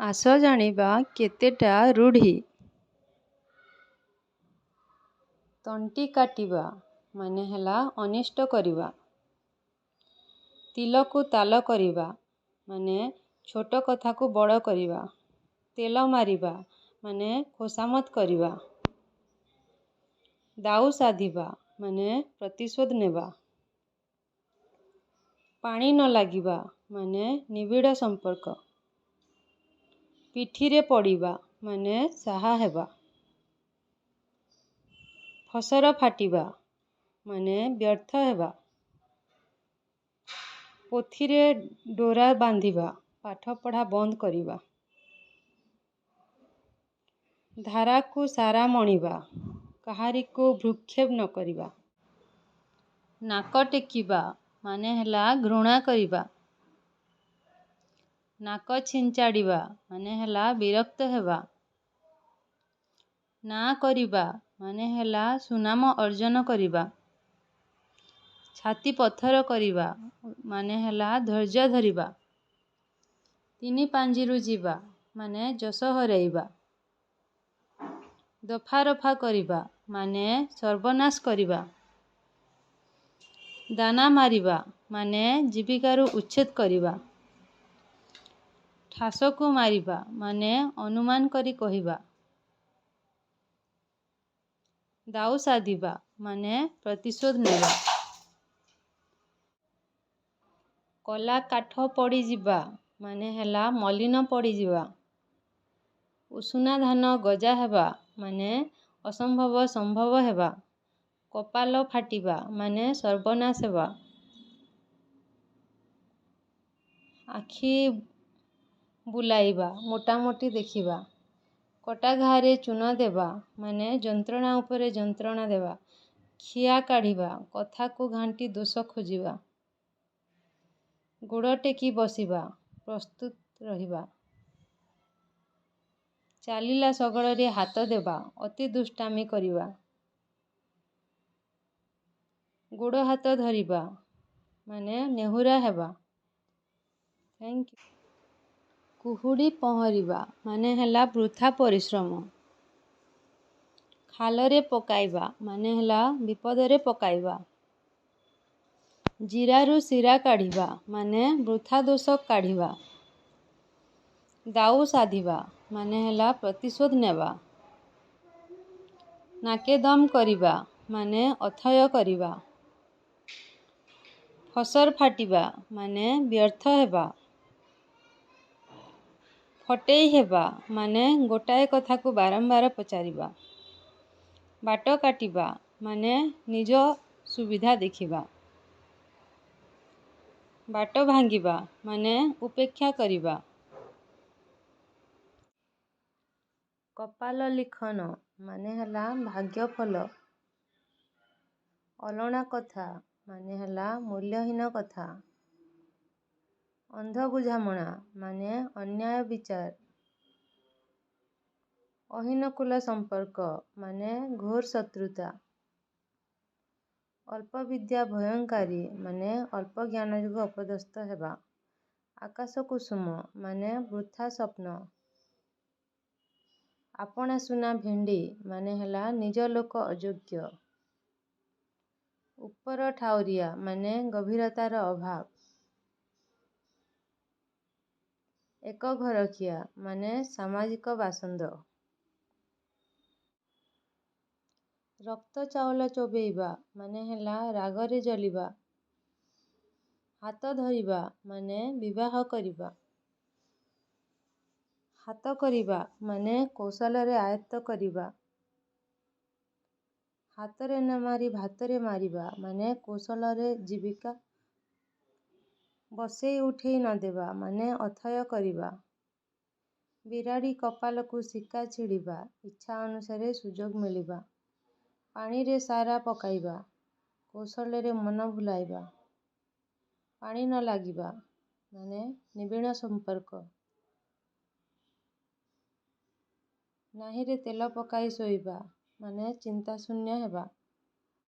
ଆସ ଜାଣିବା କେତେଟା ରୂଢ଼ି। ତଣ୍ଟି କାଟିବା ମାନେ ହେଲା ଅନିଷ୍ଟ କରିବା। ତିଲକୁ ତାଲ କରିବା ମାନେ ଛୋଟ କଥାକୁ ବଡ଼ କରିବା। ତେଲ ମାରିବା ମାନେ ଖୋସାମତ କରିବା। ଦାଉ ସାଧିବା ମାନେ ପ୍ରତିଶୋଧ ନେବା। ପାଣି ନ ଲାଗିବା ମାନେ ନିବିଡ଼ ସମ୍ପର୍କ। ପିଠିରେ ପଡ଼ିବା ମାନେ ସାହା ହେବା। ଫସର ଫାଟିବା ମାନେ ବ୍ୟର୍ଥ ହେବା। ପୋଥିରେ ଡୋରା ବାନ୍ଧିବା ପାଠପଢ଼ା ବନ୍ଦ କରିବା। ଧାରାକୁ ସାରା ମଣିବା କାହାରିକୁ ଭ୍ରୂକ୍ଷେପ ନ କରିବା। ନାକ ଟେକିବା ମାନେ ହେଲା ଘୃଣା କରିବା। ନାକ ଛିଞ୍ଚାଡ଼ିବା ମାନେ ହେଲା ବିରକ୍ତ ହେବା। ନାଁ କରିବା ମାନେ ହେଲା ସୁନାମ ଅର୍ଜନ କରିବା। ଛାତି ପଥର କରିବା ମାନେ ହେଲା ଧୈର୍ଯ୍ୟ ଧରିବା। ତିନି ପାଞ୍ଜିରୁ ଯିବା ମାନେ ଯଶ ହରାଇବା। ଦଫା ରଫା କରିବା ମାନେ ସର୍ବନାଶ କରିବା। ଦାନା ମାରିବା ମାନେ ଜୀବିକାରୁ ଉଚ୍ଛେଦ କରିବା। ଠାସକୁ ମାରିବା ମାନେ ଅନୁମାନ କରି କହିବା। ଦାଉ ସାଧିବା ମାନେ ପ୍ରତିଶୋଧ ନେବା। କଲା କାଠ ପଡ଼ିଯିବା ମାନେ ହେଲା ମଲିନ ପଡ଼ିଯିବା। ଉଷୁନା ଧାନ ଗଜା ହେବା ମାନେ ଅସମ୍ଭବ ସମ୍ଭବ ହେବା। କପାଳ ଫାଟିବା ମାନେ ସର୍ବନାଶ ହେବା। ଆଖି ବୁଲାଇବା ମୋଟାମୋଟି ଦେଖିବା। କଟା ଘାରେ ଚୂନ ଦେବା ମାନେ ଯନ୍ତ୍ରଣା ଉପରେ ଯନ୍ତ୍ରଣା ଦେବା। ଖିଆ କାଢ଼ିବା କଥାକୁ ଘାଣ୍ଟି ଦୋଷ ଖୋଜିବା। ଗୋଡ଼ ଟେକି ବସିବା ପ୍ରସ୍ତୁତ ରହିବା। ଚାଲିଲା ଶଗଡ଼ରେ ହାତ ଦେବା ଅତି ଦୁଷ୍ଟାମି କରିବା। ଗୋଡ଼ ହାତ ଧରିବା ମାନେ ନେହୁରା ହେବା। Thank you. କୁହୁଡ଼ି ପହଁରିବା ମାନେ ହେଲା ବୃଥା ପରିଶ୍ରମ। ଖାଲରେ ପକାଇବା ମାନେ ହେଲା ବିପଦରେ ପକାଇବା। ଜିରାରୁ ଶିରା କାଢ଼ିବା ମାନେ ବୃଥା ଦୋଷ କାଢ଼ିବା। ଦାଉ ସାଧିବା ମାନେ ହେଲା ପ୍ରତିଶୋଧ ନେବା। ନାକେ ଦମ କରିବା ମାନେ ଅଥୟ କରିବା। ଫସର ଫାଟିବା ମାନେ ବ୍ୟର୍ଥ ହେବା। ଫଟେଇ ହେବା ମାନେ ଗୋଟାଏ କଥାକୁ ବାରମ୍ବାର ପଚାରିବା। ବାଟ କାଟିବା ମାନେ ନିଜ ସୁବିଧା ଦେଖିବା। ବାଟ ଭାଙ୍ଗିବା ମାନେ ଉପେକ୍ଷା କରିବା। କପାଳ ଲିଖନ ମାନେ ହେଲା ଭାଗ୍ୟଫଳ। ଅଲଣା କଥା ମାନେ ହେଲା ମୂଲ୍ୟହୀନ କଥା। ଅନ୍ଧ ବୁଝାମଣା ମାନେ ଅନ୍ୟାୟ ବିଚାର। ଅହିନକୁଳ ସମ୍ପର୍କ ମାନେ ଘୋର ଶତ୍ରୁତା। ଅଳ୍ପ ବିଦ୍ୟା ଭୟଙ୍କାରୀ ମାନେ ଅଳ୍ପ ଜ୍ଞାନ ଯୋଗୁଁ ଅପଦସ୍ଥ ହେବା। ଆକାଶ କୁସୁମ ମାନେ ବୃଥା ସ୍ୱପ୍ନ। ଆପଣା ସୁନା ଭେଣ୍ଡି ମାନେ ହେଲା ନିଜ ଲୋକ ଅଯୋଗ୍ୟ। ଉପର ଠାଉରିଆ ମାନେ ଗଭୀରତାର ଅଭାବ। ଏକ ଘରଖିଆ ମାନେ ସାମାଜିକ ବାସନ୍ଦ। ରକ୍ତ ଚାଉଳ ଚୋବେଇବା ମାନେ ହେଲା ରାଗରେ ଜଳିବା। ହାତ ଧରିବା ମାନେ ବିବାହ କରିବା। ହାତ କରିବା ମାନେ କୌଶଳରେ ଆୟତ୍ତ କରିବା। ହାତରେ ନ ମାରି ଭାତରେ ମାରିବା ମାନେ କୌଶଳରେ ଜୀବିକା। ବସେଇ ଉଠେଇ ନ ଦେବା ମାନେ ଅଥୟ କରିବା। ବିରାଡ଼ି କପାଳକୁ ଶିକା ଛିଡ଼ିବା ଇଚ୍ଛା ଅନୁସାରେ ସୁଯୋଗ ମିଳିବା। ପାଣିରେ ସାରା ପକାଇବା କୌଶଳରେ ମନ ଭୁଲାଇବା। ପାଣି ନ ଲାଗିବା ମାନେ ନିବିଡ଼ ସମ୍ପର୍କ। ନାହିରେ ତେଲ ପକାଇ ଶୋଇବା ମାନେ ଚିନ୍ତାଶୂନ୍ୟ ହେବା।